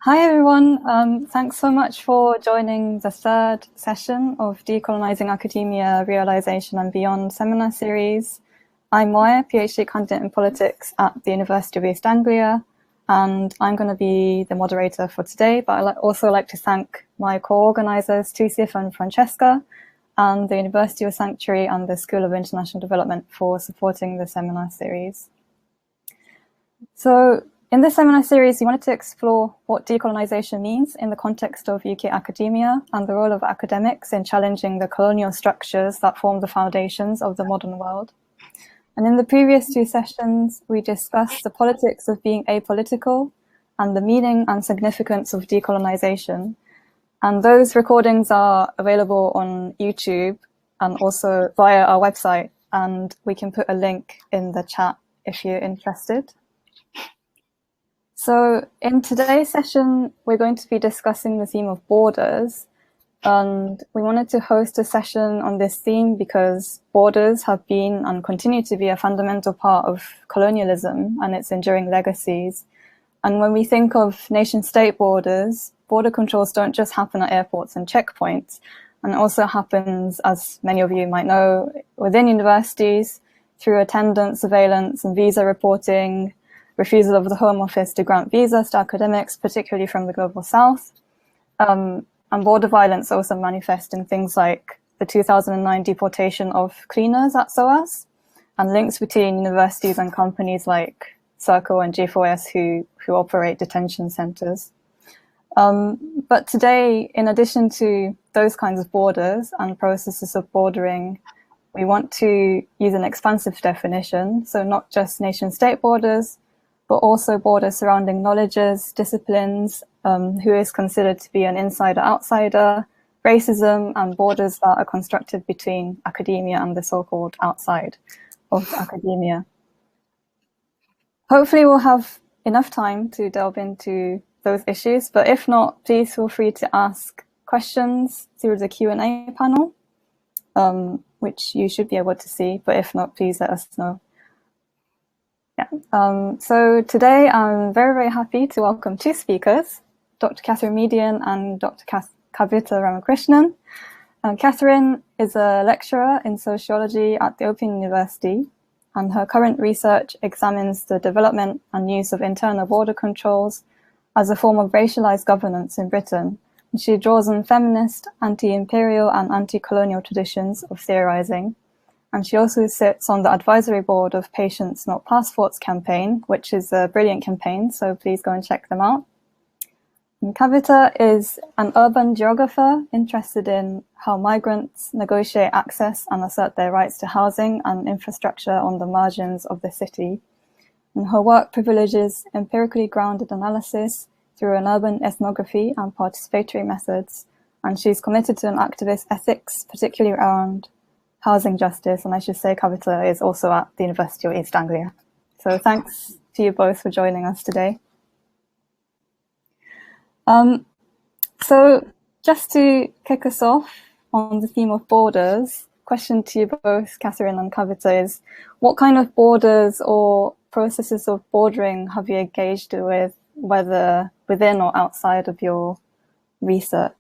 Hi everyone, thanks so much for joining the third session of Decolonising Academia, Realisation and Beyond seminar series. I'm Moé, PhD candidate in politics at the University of East Anglia, and I'm going to be the moderator for today, but I'd also like to thank my co-organisers, Touseef and Francesca, and the University of Sanctuary and the School of International Development for supporting the seminar series. So, in this seminar series, we wanted to explore what decolonisation means in the context of UK academia and the role of academics in challenging the colonial structures that form the foundations of the modern world. And in the previous two sessions, we discussed the politics of being apolitical and the meaning and significance of decolonisation. And those recordings are available on YouTube and also via our website. And we can put a link in the chat if you're interested. So in today's session, we're going to be discussing the theme of borders, and we wanted to host a session on this theme because borders have been and continue to be a fundamental part of colonialism and its enduring legacies. And when we think of nation-state borders, border controls don't just happen at airports and checkpoints, and it also happens, as many of you might know, within universities through attendance, surveillance and visa reporting, refusal of the Home Office to grant visas to academics, particularly from the Global South. And border violence also manifests in things like the 2009 deportation of cleaners at SOAS and links between universities and companies like Circle and G4S who operate detention centres. But today, in addition to those kinds of borders and processes of bordering, we want to use an expansive definition, so not just nation-state borders, but also borders surrounding knowledges, disciplines, who is considered to be an insider-outsider, racism, and borders that are constructed between academia and the so-called outside of academia. Hopefully we'll have enough time to delve into those issues, but if not, please feel free to ask questions through the Q&A panel, which you should be able to see, but if not, please let us know. So today I'm very, very happy to welcome two speakers, Dr. Kathryn Medien and Dr. Kavita Ramakrishnan. Kathryn is a lecturer in sociology at the Open University, and her current research examines the development and use of internal border controls as a form of racialized governance in Britain. And she draws on feminist, anti-imperial and anti-colonial traditions of theorizing. And she also sits on the advisory board of Patients Not Passports campaign, which is a brilliant campaign, so please go and check them out. And Kavita is an urban geographer interested in how migrants negotiate access and assert their rights to housing and infrastructure on the margins of the city. And her work privileges empirically grounded analysis through an urban ethnography and participatory methods. And she's committed to an activist ethics, particularly around housing justice, and I should say Kavita is also at the University of East Anglia. So thanks to you both for joining us today. So just to kick us off on the theme of borders, question to you both, Kathryn and Kavita, is what kind of borders or processes of bordering have you engaged with, whether within or outside of your research?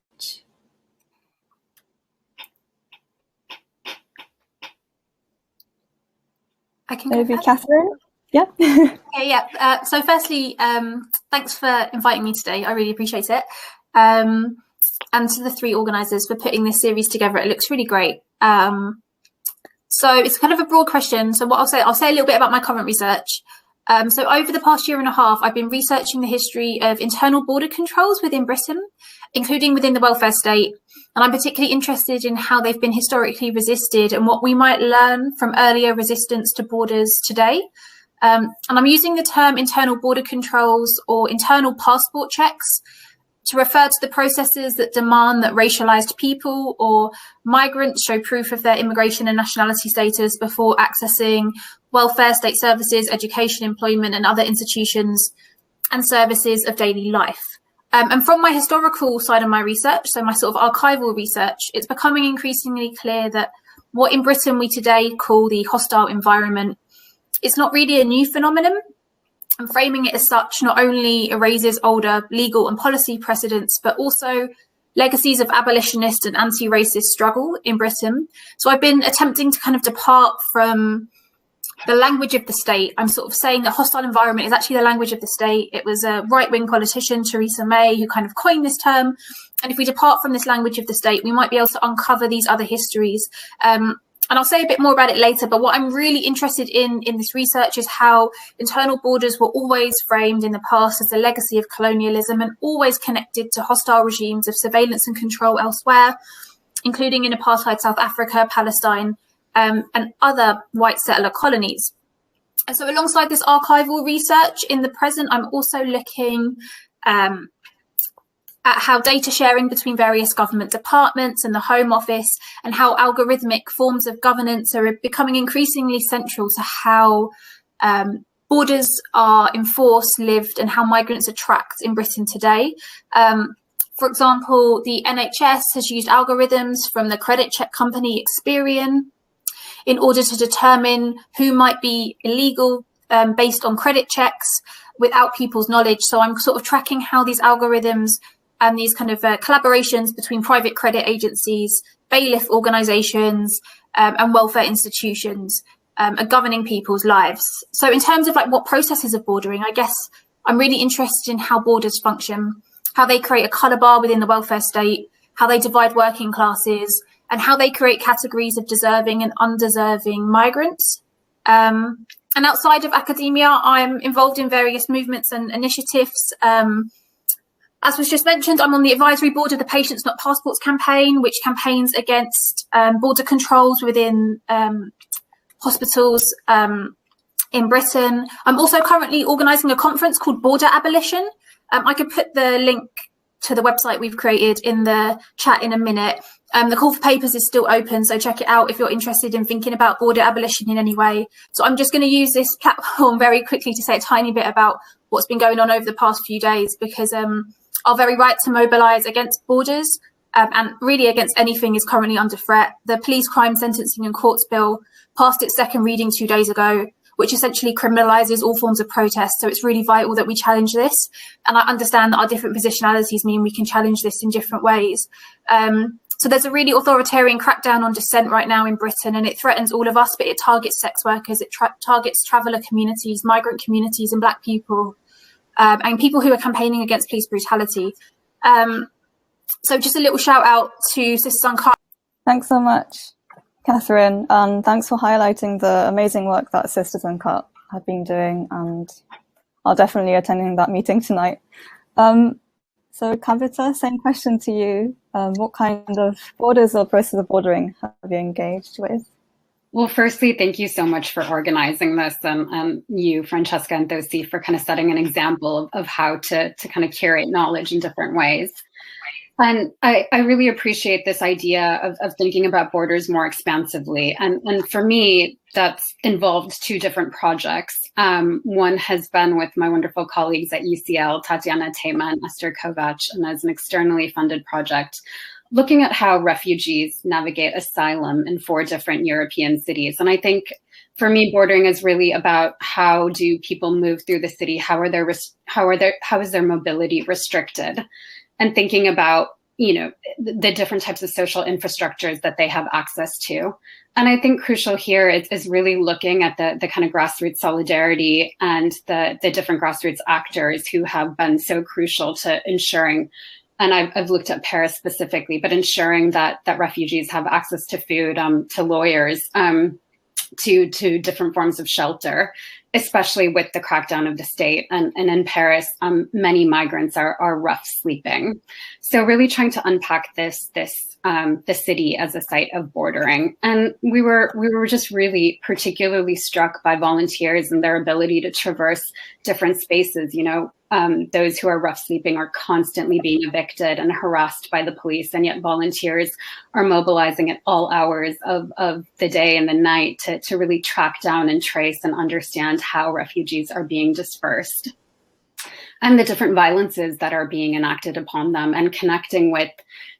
I can Maybe Kathryn? Yeah. Okay, yeah. So firstly, thanks for inviting me today. I really appreciate it. And to the three organisers for putting this series together. It looks really great. So it's kind of a broad question. So what I'll say a little bit about my current research. So over the past year and a half, I've been researching the history of internal border controls within Britain, including within the welfare state. And I'm particularly interested in how they've been historically resisted and what we might learn from earlier resistance to borders today. And I'm using the term internal border controls or internal passport checks to refer to the processes that demand that racialized people or migrants show proof of their immigration and nationality status before accessing welfare state services, education, employment, and other institutions and services of daily life. And from my historical side of my research, so my sort of archival research, it's becoming increasingly clear that what in Britain we today call the hostile environment, it's not really a new phenomenon. And framing it as such not only erases older legal and policy precedents, but also legacies of abolitionist and anti-racist struggle in Britain. So I've been attempting to kind of depart from the language of the state. I'm sort of saying that hostile environment is actually the language of the state. It was a right-wing politician, Theresa May, who kind of coined this term. And if we depart from this language of the state, we might be able to uncover these other histories. And I'll say a bit more about it later, but what I'm really interested in this research is how internal borders were always framed in the past as a legacy of colonialism and always connected to hostile regimes of surveillance and control elsewhere, including in apartheid South Africa, Palestine, and other white settler colonies. And so alongside this archival research in the present, I'm also looking at how data sharing between various government departments and the Home Office and how algorithmic forms of governance are becoming increasingly central to how borders are enforced, lived, and how migrants are tracked in Britain today. For example, the NHS has used algorithms from the credit check company Experian in order to determine who might be illegal based on credit checks without people's knowledge. So I'm sort of tracking how these algorithms and these kind of collaborations between private credit agencies, bailiff organisations, and welfare institutions are governing people's lives. So in terms of like what processes of bordering, I guess I'm really interested in how borders function, how they create a colour bar within the welfare state, how they divide working classes, and how they create categories of deserving and undeserving migrants. And outside of academia, I'm involved in various movements and initiatives. As was just mentioned, I'm on the advisory board of the Patients Not Passports campaign, which campaigns against border controls within hospitals in Britain. I'm also currently organising a conference called Border Abolition. I could put the link to the website we've created in the chat in a minute. The call for papers is still open, so check it out if you're interested in thinking about border abolition in any way. So I'm just going to use this platform very quickly to say a tiny bit about what's been going on over the past few days, because our very right to mobilise against borders and really against anything is currently under threat. The Police Crime Sentencing and Courts Bill passed its second reading 2 days ago, which essentially criminalises all forms of protest. So it's really vital that we challenge this. And I understand that our different positionalities mean we can challenge this in different ways. So there's a really authoritarian crackdown on dissent right now in Britain, and it threatens all of us, but it targets sex workers, it targets traveller communities, migrant communities and Black people, and people who are campaigning against police brutality. So just a little shout out to Sisters Uncut. Thanks so much, Kathryn, and thanks for highlighting the amazing work that Sisters Uncut have been doing, and I'll definitely attending that meeting tonight. So Kavita, same question to you. What kind of borders or process of bordering have you engaged with? Well, firstly, thank you so much for organizing this, and you, Francesca and Touseef, for kind of setting an example of how to kind of curate knowledge in different ways. And I really appreciate this idea of thinking about borders more expansively. And for me, that's involved two different projects. One has been with my wonderful colleagues at UCL, Tatiana Tema and Esther Kovac, and as an externally funded project, looking at how refugees navigate asylum in 4 different European cities. And I think for me, bordering is really about how do people move through the city? How is their mobility restricted? And thinking about, you know, the different types of social infrastructures that they have access to. And I think crucial here is really looking at the kind of grassroots solidarity and the different grassroots actors who have been so crucial to ensuring, and I've looked at Paris specifically, but ensuring that refugees have access to food, to lawyers, to different forms of shelter, especially with the crackdown of the state. And in Paris, many migrants are rough sleeping. So really trying to unpack the city as a site of bordering. And we were just really particularly struck by volunteers and their ability to traverse different spaces. You know, those who are rough sleeping are constantly being evicted and harassed by the police, and yet volunteers are mobilizing at all hours of the day and the night to really track down and trace and understand how refugees are being dispersed and the different violences that are being enacted upon them, and connecting with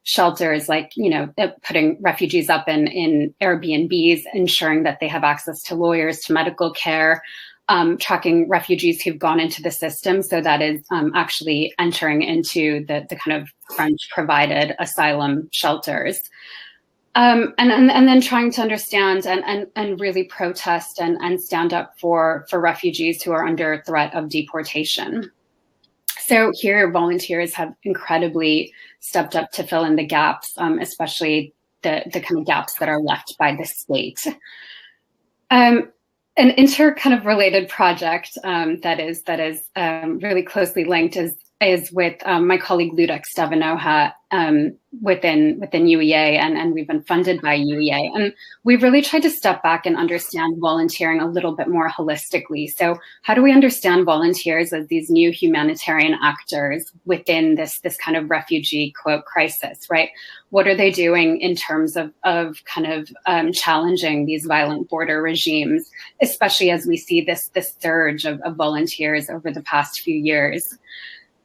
shelters like, you know, putting refugees up in Airbnbs, ensuring that they have access to lawyers, to medical care, tracking refugees who've gone into the system. So that is actually entering into the kind of French-provided asylum shelters. And then trying to understand and really protest and stand up for refugees who are under threat of deportation. So here, volunteers have incredibly stepped up to fill in the gaps, especially the kind of gaps that are left by the state. An kind of related project that is really closely linked is with my colleague Ludek Stevanoha within UEA, and we've been funded by UEA. And we've really tried to step back and understand volunteering a little bit more holistically. So how do we understand volunteers as these new humanitarian actors within this kind of refugee, quote, crisis, right? What are they doing in terms of kind of challenging these violent border regimes, especially as we see this surge of volunteers over the past few years?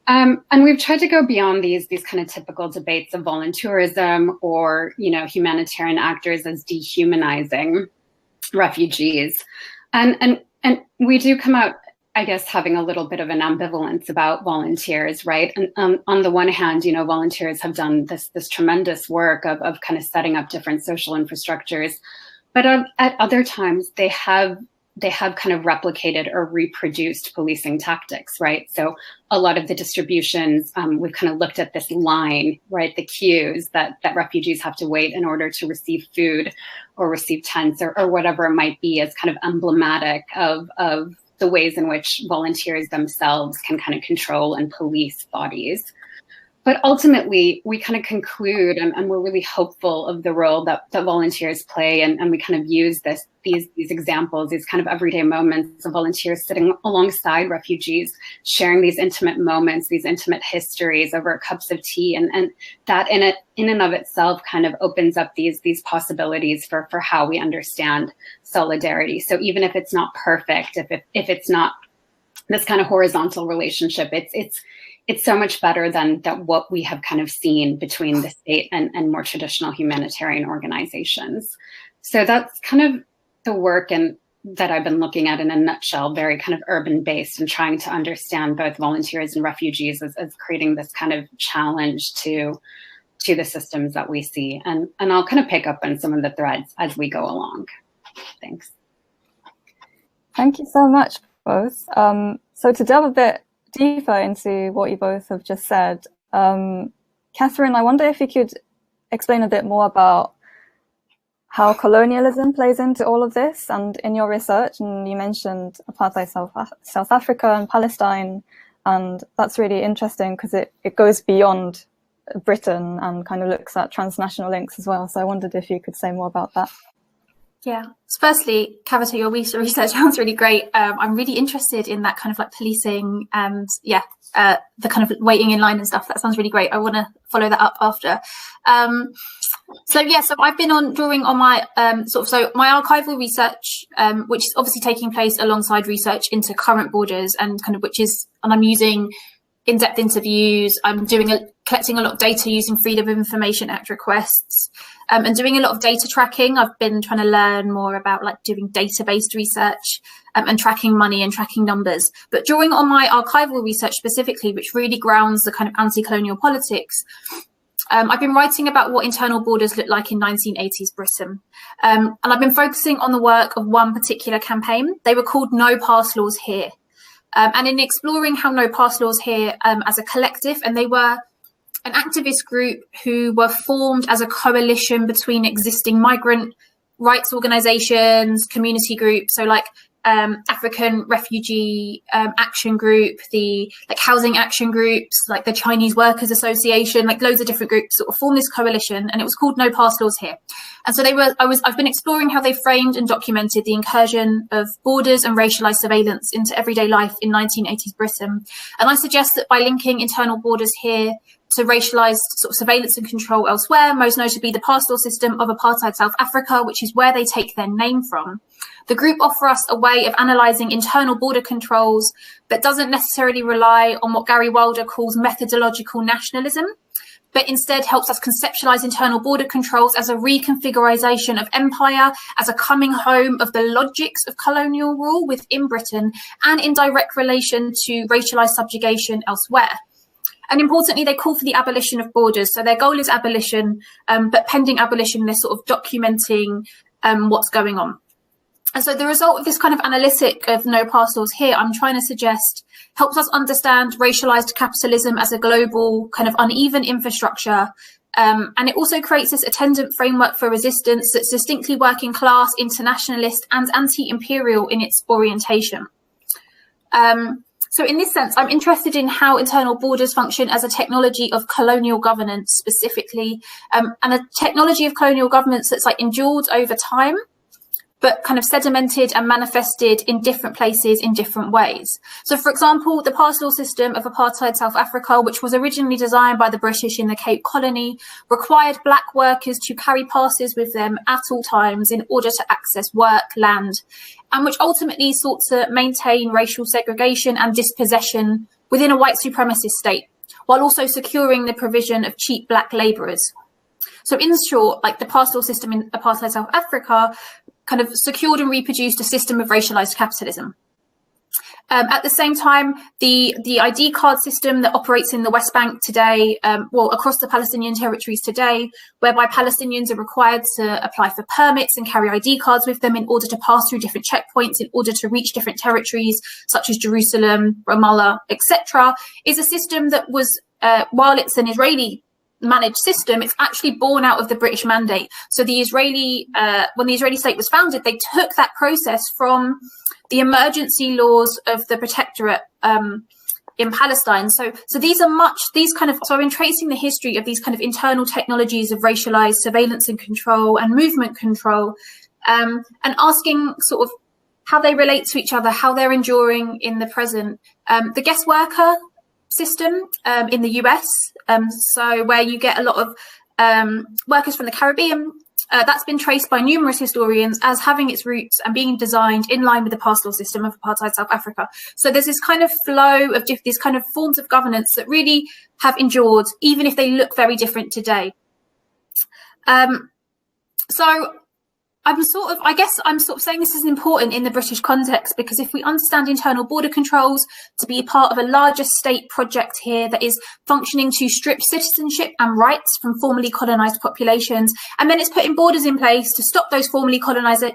And we've tried to go beyond these kind of typical debates of volunteerism or, humanitarian actors as dehumanizing refugees. And we do come out, I guess, having a little bit of an ambivalence about volunteers, right? And on the one hand, volunteers have done this tremendous work of kind of setting up different social infrastructures, but at other times they have kind of replicated or reproduced policing tactics, right? So a lot of the distributions, we've kind of looked at this line, right? The queues that refugees have to wait in order to receive food or receive tents or whatever it might be, as kind of emblematic of the ways in which volunteers themselves can kind of control and police bodies. But ultimately, we kind of conclude, and we're really hopeful of the role that volunteers play, and we kind of use these examples, these kind of everyday moments of volunteers sitting alongside refugees, sharing these intimate moments, these intimate histories over cups of tea, and that in and of itself kind of opens up these possibilities for how we understand solidarity. So even if it's not perfect, if it's not this kind of horizontal relationship, it's so much better than what we have kind of seen between the state and more traditional humanitarian organizations. So that's kind of the work that I've been looking at in a nutshell, very kind of urban-based, and trying to understand both volunteers and refugees as creating this kind of challenge to the systems that we see. And I'll kind of pick up on some of the threads as we go along. Thanks. Thank you so much, both. So to delve a bit deeper into what you both have just said, Kathryn, I wonder if you could explain a bit more about how colonialism plays into all of this. And in your research, and you mentioned apartheid South Africa and Palestine, and that's really interesting because it goes beyond Britain and kind of looks at transnational links as well. So I wondered if you could say more about that. Yeah. So firstly, Kavita, your research sounds really great. I'm really interested in that kind of like policing and the kind of waiting in line and stuff. That sounds really great. I want to follow that up after. So I've been drawing on my my archival research, which is obviously taking place alongside research into current borders and I'm using in-depth interviews. I'm collecting a lot of data using Freedom of Information Act requests, and doing a lot of data tracking. I've been trying to learn more about like doing data-based research and tracking money and tracking numbers. But drawing on my archival research specifically, which really grounds the kind of anti-colonial politics, I've been writing about what internal borders looked like in 1980s Britain. And I've been focusing on the work of one particular campaign. They were called No Pass Laws Here. And in exploring how No Pass Laws Here as a collective, and they were an activist group who were formed as a coalition between existing migrant rights organizations, community groups, so like African Refugee Action Group, the like housing action groups, like the Chinese Workers Association, like loads of different groups sort of formed this coalition, and it was called No Pass Laws Here. And so I've been exploring how they framed and documented the incursion of borders and racialized surveillance into everyday life in 1980s Britain. And I suggest that by linking internal borders here to racialized sort of surveillance and control elsewhere, most notably the pass law system of apartheid South Africa, which is where they take their name from, the group offer us a way of analysing internal border controls that doesn't necessarily rely on what Gary Wilder calls methodological nationalism, but instead helps us conceptualize internal border controls as a reconfiguration of empire, as a coming home of the logics of colonial rule within Britain, and in direct relation to racialized subjugation elsewhere. And importantly, they call for the abolition of borders. So their goal is abolition, but pending abolition, they're sort of documenting what's going on. And so the result of this kind of analytic of no parcels here, I'm trying to suggest, helps us understand racialized capitalism as a global kind of uneven infrastructure. And it also creates this attendant framework for resistance that's distinctly working class, internationalist, and anti-imperial in its orientation. So in this sense, I'm interested in how internal borders function as a technology of colonial governance specifically, and a technology of colonial governance that's like endured over time, but kind of sedimented and manifested in different places in different ways. So, for example, the parcel system of apartheid South Africa, which was originally designed by the British in the Cape Colony, required black workers to carry passes with them at all times in order to access work, land, and which ultimately sought to maintain racial segregation and dispossession within a white supremacist state, while also securing the provision of cheap black labourers. So in short, like the parcel system in apartheid South Africa kind of secured and reproduced a system of racialized capitalism. At the same time, the ID card system that operates in the West Bank today, across the Palestinian territories today, whereby Palestinians are required to apply for permits and carry ID cards with them in order to pass through different checkpoints, in order to reach different territories, such as Jerusalem, Ramallah, etc., is a system that was, while it's an Israeli managed system, it's actually born out of the British mandate. So the Israeli, when the Israeli state was founded, they took that process from the emergency laws of the protectorate in Palestine. So I've been tracing the history of these kind of internal technologies of racialized surveillance and control and movement control, and asking sort of how they relate to each other, how they're enduring in the present. The guest worker system in the US, so where you get a lot of workers from the Caribbean, that's been traced by numerous historians as having its roots and being designed in line with the pastoral system of apartheid South Africa. So there's this kind of flow of these kind of forms of governance that really have endured, even if they look very different today. So I'm sort of saying this is important in the British context, because if we understand internal border controls to be part of a larger state project here that is functioning to strip citizenship and rights from formerly colonised populations, and then it's putting borders in place to stop those formerly colonised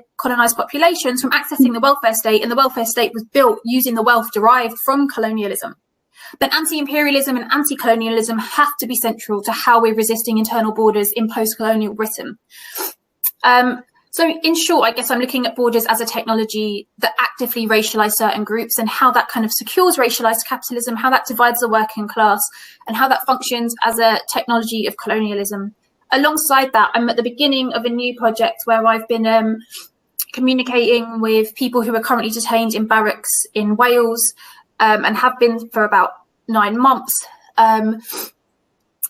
populations from accessing the welfare state, and the welfare state was built using the wealth derived from colonialism. But anti-imperialism and anti-colonialism have to be central to how we're resisting internal borders in post-colonial Britain. So in short, I guess I'm looking at borders as a technology that actively racialize certain groups, and how that kind of secures racialized capitalism, how that divides the working class, and how that functions as a technology of colonialism. Alongside that, I'm at the beginning of a new project where I've been communicating with people who are currently detained in barracks in Wales, and have been for about 9 months. And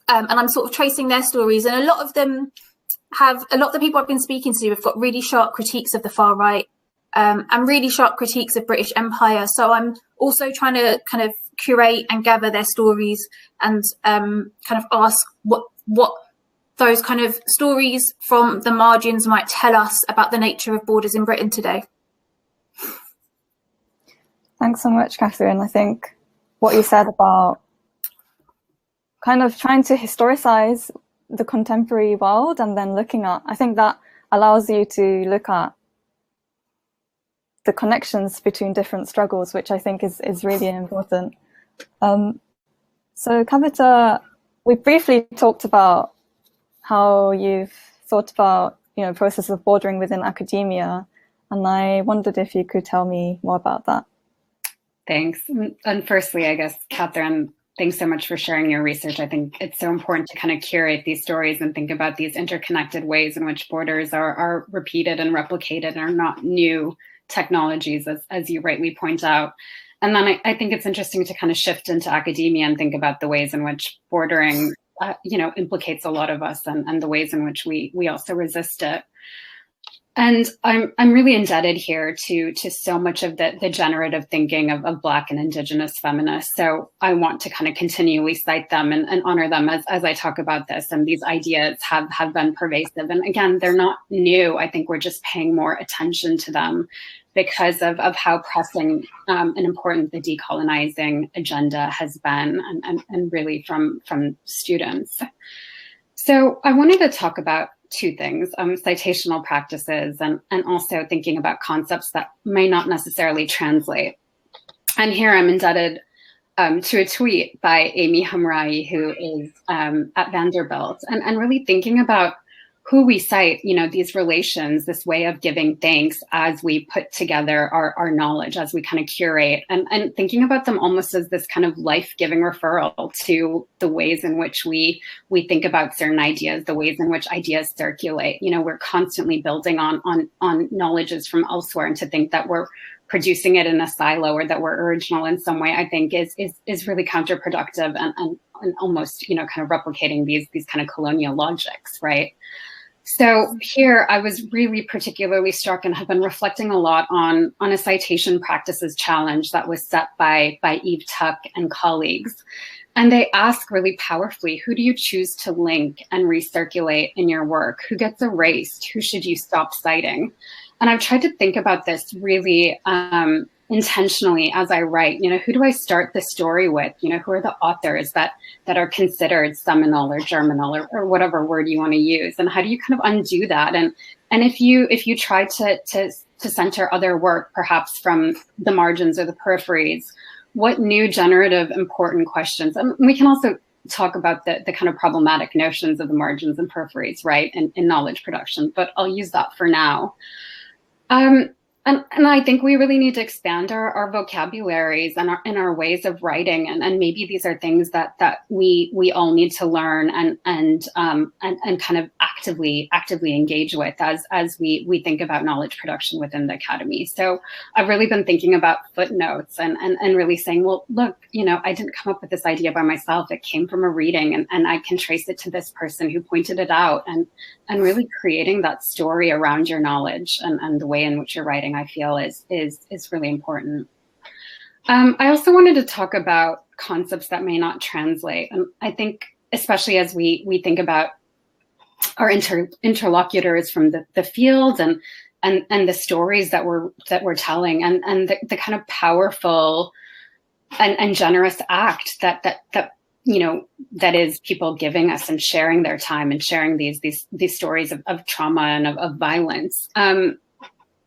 I'm sort of tracing their stories, and a lot of the people I've been speaking to have got really sharp critiques of the far right, and really sharp critiques of British Empire. So I'm also trying to kind of curate and gather their stories, and kind of ask what those kind of stories from the margins might tell us about the nature of borders in Britain today. Thanks so much, Kathryn. I think what you said about kind of trying to historicize the contemporary world and then looking at, I think that allows you to look at the connections between different struggles, which I think is really important. So Kavita, we briefly talked about how you've thought about, process of bordering within academia, and I wondered if you could tell me more about that. Thanks. And firstly, I guess, Kathryn, thanks so much for sharing your research. I think it's so important to kind of curate these stories and think about these interconnected ways in which borders are repeated and replicated and are not new technologies, as you rightly point out. And then I think it's interesting to kind of shift into academia and think about the ways in which bordering, implicates a lot of us, and the ways in which we also resist it. And I'm really indebted here to so much of the generative thinking of Black and Indigenous feminists. So I want to kind of continually cite them and honor them as I talk about this. And these ideas have been pervasive. And again, they're not new. I think we're just paying more attention to them because of how pressing and important the decolonizing agenda has been, and really from students. So I wanted to talk about two things, citational practices and also thinking about concepts that may not necessarily translate. And here I'm indebted to a tweet by Amy Hamraoui, who is at Vanderbilt, and really thinking about who we cite, these relations, this way of giving thanks as we put together our knowledge, as we kind of curate, and thinking about them almost as this kind of life-giving referral to the ways in which we think about certain ideas, the ways in which ideas circulate. We're constantly building on knowledges from elsewhere, and to think that we're producing it in a silo or that we're original in some way, I think is really counterproductive and almost, kind of replicating these kind of colonial logics, right? So here I was really particularly struck and have been reflecting a lot on a citation practices challenge that was set by Eve Tuck and colleagues. And they ask really powerfully, who do you choose to link and recirculate in your work? Who gets erased? Who should you stop citing? And I've tried to think about this really intentionally as I write. Who do I start the story with? Who are the authors that are considered seminal or germinal or whatever word you want to use? And how do you kind of undo that? And if you try to center other work, perhaps from the margins or the peripheries, what new generative important questions? And we can also talk about the kind of problematic notions of the margins and peripheries, right, in knowledge production, but I'll use that for now. And I think we really need to expand our vocabularies and our ways of writing, and maybe these are things that we all need to learn and kind of actively engage with as we think about knowledge production within the academy. So I've really been thinking about footnotes and really saying, well, look, I didn't come up with this idea by myself. It came from a reading, and I can trace it to this person who pointed it out, and really creating that story around your knowledge and the way in which you're writing, I feel is really important. I also wanted to talk about concepts that may not translate. And I think, especially as we think about our interlocutors from the field and the stories that we're telling, and the kind of powerful and generous act that is people giving us and sharing their time and sharing these stories of trauma and of violence.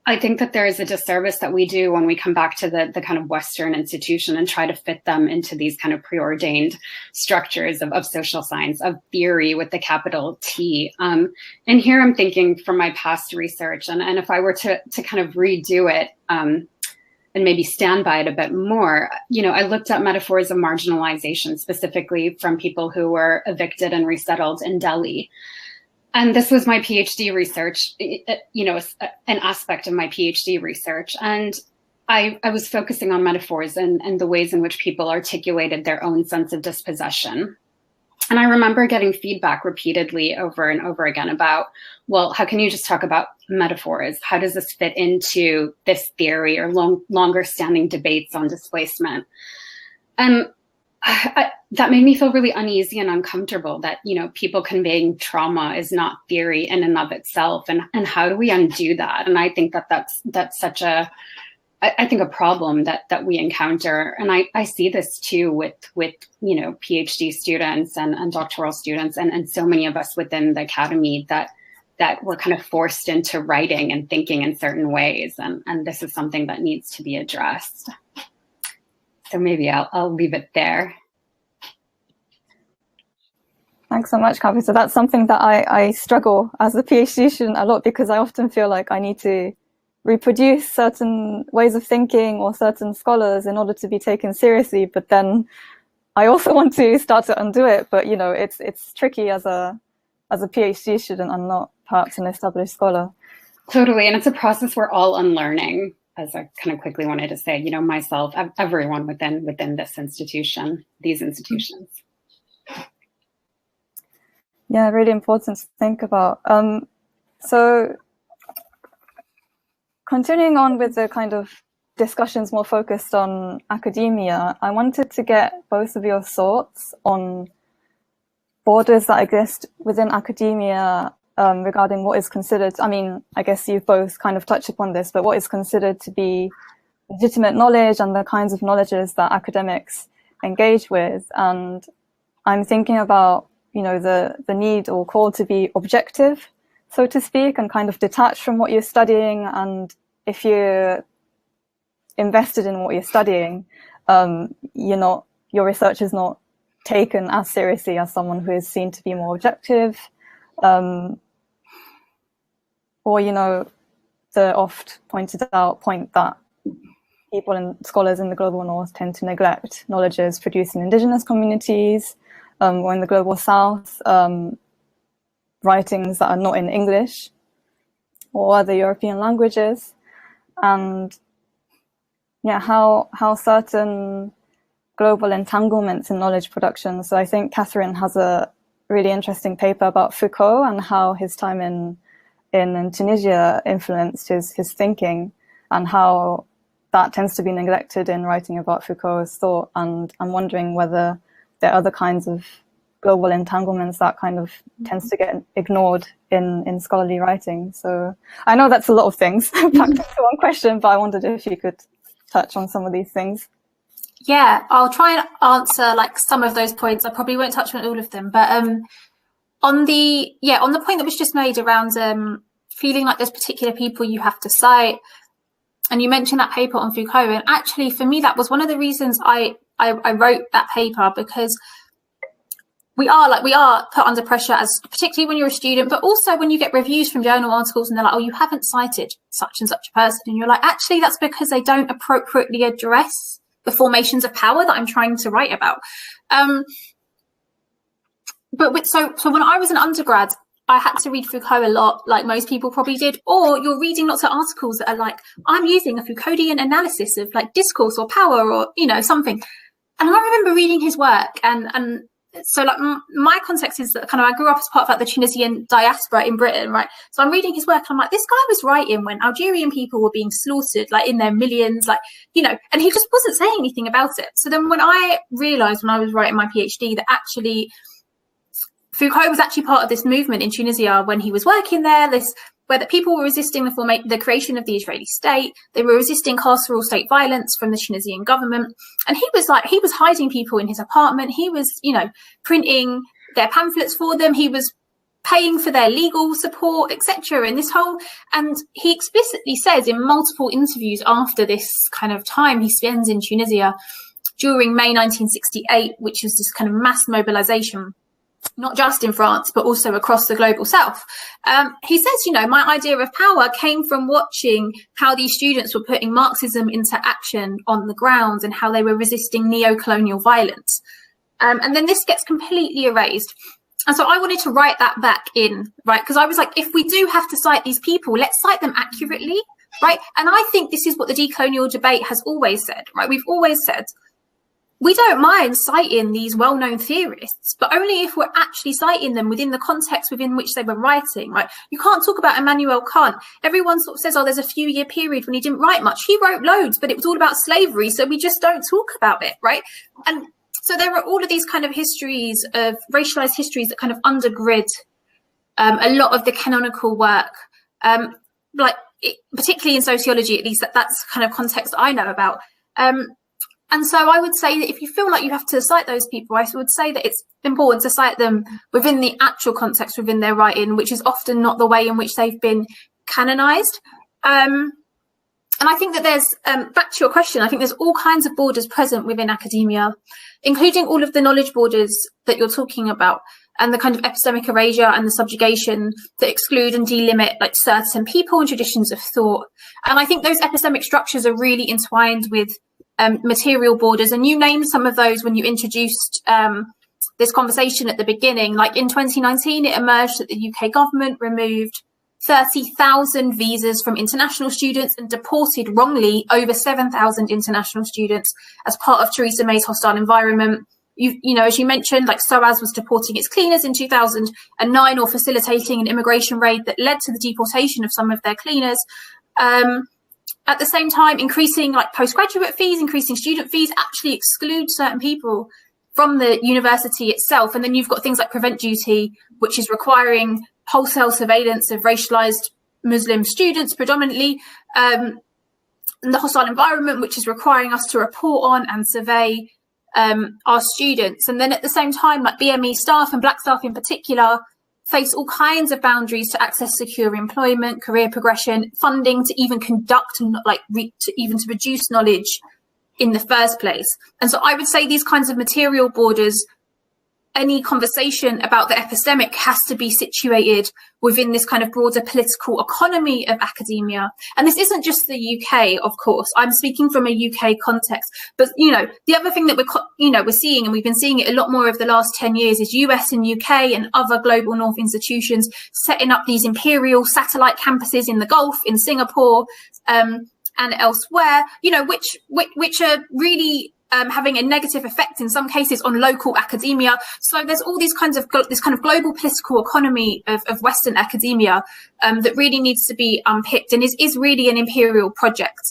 I think that there is a disservice that we do when we come back to the kind of Western institution and try to fit them into these kind of preordained structures of social science, of theory with the capital T. And here I'm thinking from my past research, and if I were to kind of redo it, and maybe stand by it a bit more, I looked at metaphors of marginalization, specifically from people who were evicted and resettled in Delhi. And this was my PhD research, an aspect of my PhD research. And I was focusing on metaphors and the ways in which people articulated their own sense of dispossession. And I remember getting feedback repeatedly over and over again about, well, how can you just talk about metaphors? How does this fit into this theory or longer standing debates on displacement? And that made me feel really uneasy and uncomfortable that, people conveying trauma is not theory in and of itself. And how do we undo that? And I think that's such a problem that we encounter. And I see this too with PhD students and doctoral students and so many of us within the academy that we're kind of forced into writing and thinking in certain ways. And this is something that needs to be addressed. So maybe I'll leave it there. Thanks so much, Kavita. So that's something that I struggle as a PhD student a lot, because I often feel like I need to reproduce certain ways of thinking or certain scholars in order to be taken seriously. But then I also want to start to undo it. But, it's tricky as a PhD student. I'm not perhaps an established scholar. Totally. And it's a process we're all unlearning, as I kind of quickly wanted to say, myself, everyone within this institution, these institutions. Yeah, really important to think about. So continuing on with the kind of discussions more focused on academia, I wanted to get both of your thoughts on borders that exist within academia regarding what is considered, I mean, I guess you've both kind of touched upon this, but what is considered to be legitimate knowledge and the kinds of knowledges that academics engage with. And I'm thinking about, the need or call to be objective, so to speak, and kind of detached from what you're studying. And if you're invested in what you're studying, your research is not taken as seriously as someone who is seen to be more objective. Or, the oft pointed out point that people and scholars in the global north tend to neglect knowledges produced in indigenous communities, or in the global south, writings that are not in English or other European languages, and how certain global entanglements in knowledge production. So I think Kathryn has a really interesting paper about Foucault and how his time in Tunisia influenced his thinking, and how that tends to be neglected in writing about Foucault's thought. And I'm wondering whether there are other kinds of global entanglements that kind of tends to get ignored in scholarly writing. So I know that's a lot of things packed into one question, but I wondered if you could touch on some of these things. Yeah, I'll try and answer some of those points. I probably won't touch on all of them, but on the point that was just made around feeling like there's particular people you have to cite, and you mentioned that paper on Foucault, and actually for me that was one of the reasons I wrote that paper, because we are put under pressure, as particularly when you're a student, but also when you get reviews from journal articles and they're like, oh, you haven't cited such and such a person, and you're like, actually that's because they don't appropriately address the formations of power that I'm trying to write about. So when I was an undergrad, I had to read Foucault a lot, like most people probably did, or you're reading lots of articles that are like, I'm using a Foucauldian analysis of discourse or power or, something. And I remember reading his work, and so my context is that I grew up as part of the Tunisian diaspora in Britain, right? So I'm reading his work and I'm like, this guy was writing when Algerian people were being slaughtered, in their millions, and he just wasn't saying anything about it. So then when I realized when I was writing my PhD that actually Foucault was actually part of this movement in Tunisia when he was working there, where the people were resisting the creation of the Israeli state. They were resisting carceral state violence from the Tunisian government. And he was hiding people in his apartment. He was, printing their pamphlets for them. He was paying for their legal support, etc. And he explicitly says in multiple interviews after this kind of time he spends in Tunisia during May 1968, which was this kind of mass mobilization, not just in France, but also across the global south. He says, my idea of power came from watching how these students were putting Marxism into action on the ground and how they were resisting neo-colonial violence. And then this gets completely erased. And so I wanted to write that back in, right? Because I was like, if we do have to cite these people, let's cite them accurately, right? And I think this is what the decolonial debate has always said, right? We've always said, we don't mind citing these well-known theorists, but only if we're actually citing them within the context within which they were writing, right? You can't talk about Immanuel Kant. Everyone sort of says, oh, there's a few-year period when he didn't write much. He wrote loads, but it was all about slavery, so we just don't talk about it, right? And so there are all of these kind of histories of racialized histories that kind of undergird a lot of the canonical work, particularly in sociology, at least that's kind of context that I know about. And so I would say that if you feel like you have to cite those people, I would say that it's important to cite them within the actual context within their writing, which is often not the way in which they've been canonized. And I think that there's, back to your question, I think there's all kinds of borders present within academia, including all of the knowledge borders that you're talking about, and the kind of epistemic erasure and the subjugation that exclude and delimit certain people and traditions of thought. And I think those epistemic structures are really entwined with material borders, and you named some of those when you introduced this conversation at the beginning. In 2019, it emerged that the UK government removed 30,000 visas from international students and deported wrongly over 7,000 international students as part of Theresa May's hostile environment. As you mentioned, SOAS was deporting its cleaners in 2009 or facilitating an immigration raid that led to the deportation of some of their cleaners. at the same time, increasing like postgraduate fees, increasing student fees actually exclude certain people from the university itself. And then you've got things like prevent duty, which is requiring wholesale surveillance of racialized Muslim students predominantly, and the hostile environment, which is requiring us to report on and survey our students. And then at the same time, like BME staff and Black staff in particular face all kinds of boundaries to access secure employment, career progression, funding to even conduct, even to produce knowledge in the first place. And so I would say these kinds of material borders, any conversation about the epistemic has to be situated within this kind of broader political economy of academia. And this isn't just the UK, of course. I'm speaking from a UK context. But, you know, the other thing that we're seeing, and we've been seeing it a lot more over the last 10 years, is US and UK and other global North institutions setting up these imperial satellite campuses in the Gulf, in Singapore, and elsewhere, you know, which are really having a negative effect in some cases on local academia. So there's all these kinds of this kind of global political economy of Western academia that really needs to be unpicked and is really an imperial project.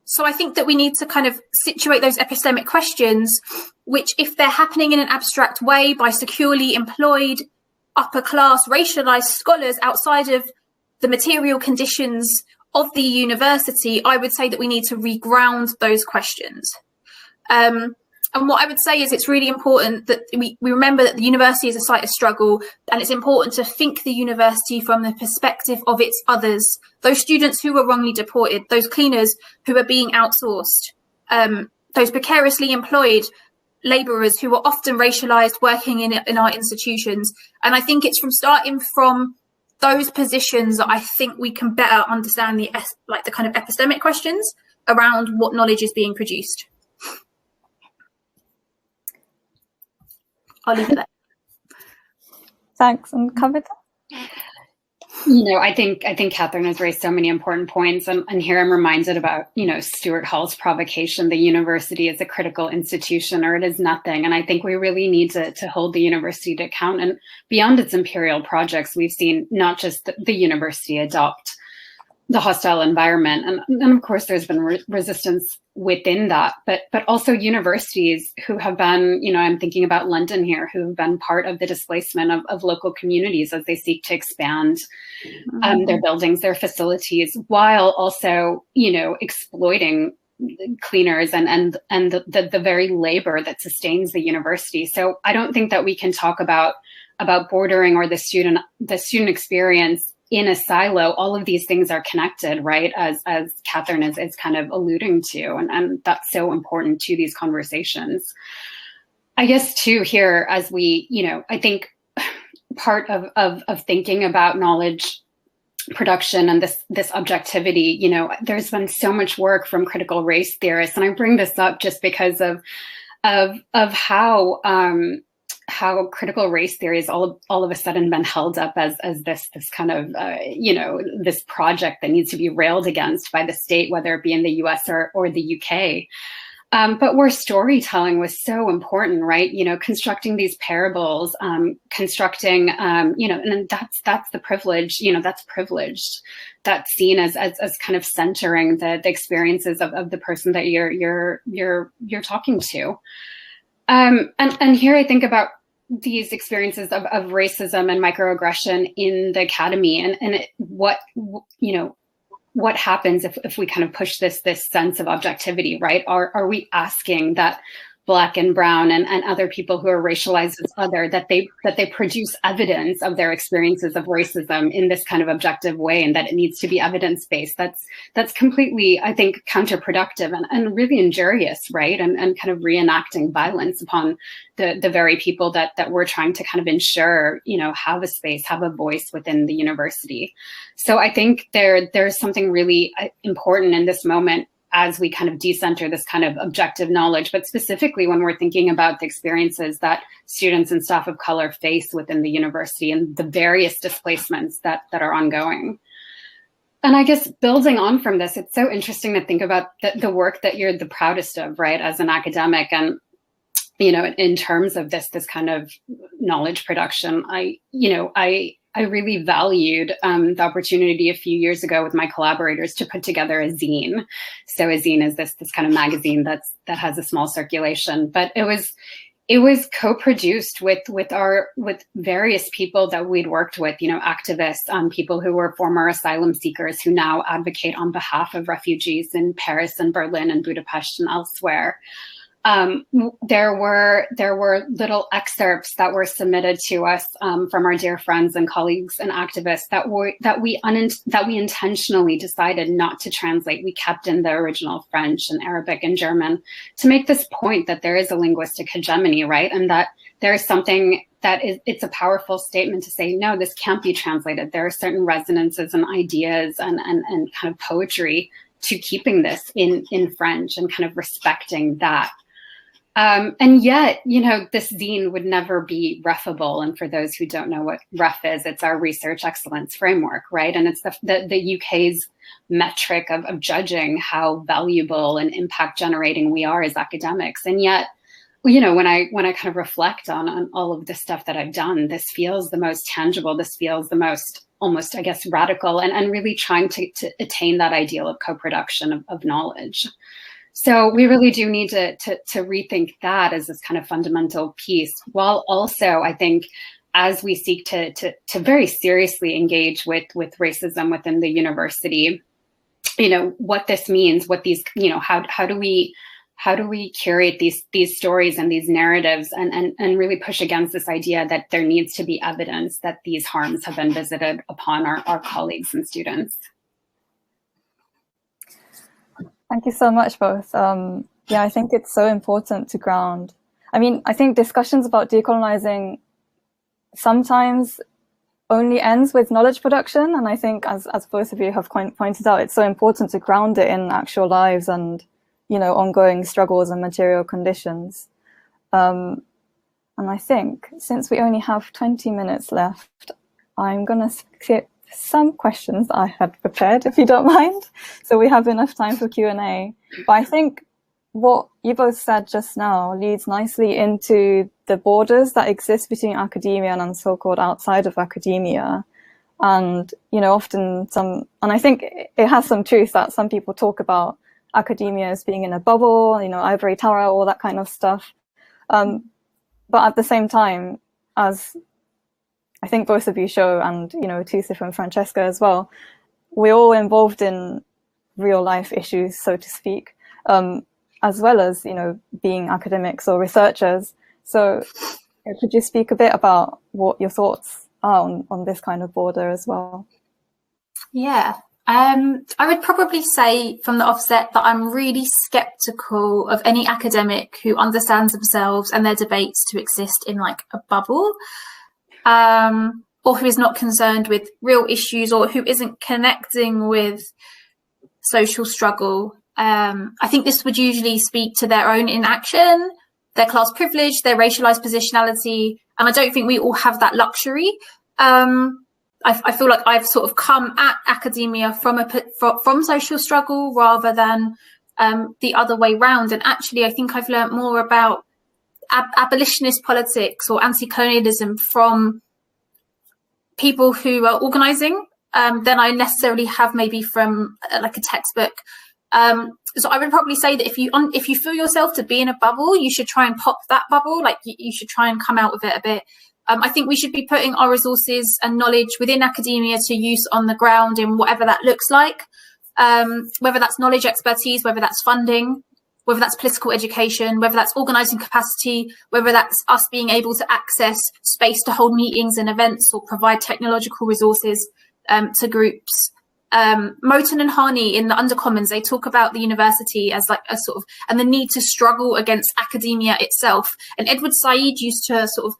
So I think that we need to kind of situate those epistemic questions, which, if they're happening in an abstract way by securely employed upper class racialized scholars outside of the material conditions of the university, I would say that we need to reground those questions. And what I would say is it's really important that we remember that the university is a site of struggle, and it's important to think the university from the perspective of its others, those students who were wrongly deported, those cleaners who are being outsourced, those precariously employed labourers who are often racialised working in our institutions. And I think it's from starting from those positions that I think we can better understand the kind of epistemic questions around what knowledge is being produced. I'll leave it there. Thanks. And Kavita? You know, I think Kathryn has raised so many important points, and here I'm reminded about, you know, Stuart Hall's provocation: the university is a critical institution, or it is nothing. And I think we really need to hold the university to account. And beyond its imperial projects, we've seen not just the university adopt the hostile environment, and of course there's been resistance within that, but also universities who have been, you know, I'm thinking about London here, who have been part of the displacement of local communities as they seek to expand their buildings, their facilities, while also, you know, exploiting cleaners and the very labor that sustains the university. So I don't think that we can talk about bordering or the student experience in a silo. All of these things are connected, right? As Kathryn is kind of alluding to, and that's so important to these conversations. I guess too here, as we, you know, I think part of thinking about knowledge production and this objectivity, you know, there's been so much work from critical race theorists, and I bring this up just because of how critical race theory has all of a sudden been held up as this kind of, you know, this project that needs to be railed against by the state, whether it be in the US or the UK. But where storytelling was so important, right? You know, constructing these parables, constructing, you know, and that's the privilege, you know, that's privileged. That's seen as kind of centering the experiences of the person that you're talking to. And here I think about these experiences of racism and microaggression in the academy, and what happens if we kind of push this sense of objectivity, right? Are we asking that Black and brown and other people who are racialized as other, that they produce evidence of their experiences of racism in this kind of objective way, and that it needs to be evidence-based? That's completely, I think, counterproductive and really injurious, right? And kind of reenacting violence upon the very people that we're trying to kind of ensure, you know, have a space, have a voice within the university. So I think there's something really important in this moment as we kind of decenter this kind of objective knowledge, but specifically when we're thinking about the experiences that students and staff of color face within the university and the various displacements that are ongoing. And I guess building on from this, it's so interesting to think about the work that you're the proudest of, right, as an academic. And, you know, in terms of this kind of knowledge production, I I really valued the opportunity a few years ago with my collaborators to put together a zine. So a zine is this kind of magazine that has a small circulation, but it was co-produced with various people that we'd worked with, activists, people who were former asylum seekers who now advocate on behalf of refugees in Paris and Berlin and Budapest and elsewhere. There were little excerpts that were submitted to us from our dear friends and colleagues and activists that we intentionally decided not to translate. We kept in the original French and Arabic and German to make this point that there is a linguistic hegemony, right? And that there is something it's a powerful statement to say, no, this can't be translated. There are certain resonances and ideas and kind of poetry to keeping this in French and kind of respecting that. And yet, this zine would never be refable. And for those who don't know what REF is, it's our research excellence framework, right? And it's the UK's metric of judging how valuable and impact generating we are as academics. And yet, when I kind of reflect on all of the stuff that I've done, this feels the most tangible. This feels the most almost, I guess, radical and really trying to attain that ideal of co-production of knowledge. So we really do need to rethink that as this kind of fundamental piece, while also, I think, as we seek to very seriously engage with racism within the university, what this means, what these, how do we curate these stories and these narratives and really push against this idea that there needs to be evidence that these harms have been visited upon our colleagues and students. Thank you so much, both. I think it's so important to ground. I think discussions about decolonizing sometimes only ends with knowledge production. And I think, as both of you have pointed out, it's so important to ground it in actual lives and, ongoing struggles and material conditions. And I think since we only have 20 minutes left, I'm going to skip some questions I had prepared, if you don't mind, so we have enough time for Q&A. But I think what you both said just now leads nicely into the borders that exist between academia and so-called outside of academia. And, often and I think it has some truth that some people talk about academia as being in a bubble, ivory tower, all that kind of stuff. But at the same time, as I think both of you show, and, Touseef and Francesca as well, we're all involved in real life issues, so to speak, as well as, being academics or researchers. So could you speak a bit about what your thoughts are on this kind of border as well? Yeah, I would probably say from the offset that I'm really skeptical of any academic who understands themselves and their debates to exist in like a bubble. Or who is not concerned with real issues, or who isn't connecting with social struggle. I think this would usually speak to their own inaction, their class privilege, their racialized positionality, and I don't think we all have that luxury. I feel like I've sort of come at academia from social struggle rather than the other way round, and actually I think I've learned more about abolitionist politics or anti-colonialism from people who are organising than I necessarily have maybe from like a textbook. So I would probably say that if you feel yourself to be in a bubble, you should try and pop that bubble. Like you should try and come out of it a bit. I think we should be putting our resources and knowledge within academia to use on the ground in whatever that looks like, whether that's knowledge expertise, whether that's funding, whether that's political education, whether that's organising capacity, whether that's us being able to access space to hold meetings and events or provide technological resources to groups. Moten and Hani in the Undercommons, they talk about the university as like a sort of, and the need to struggle against academia itself. And Edward Said used to sort of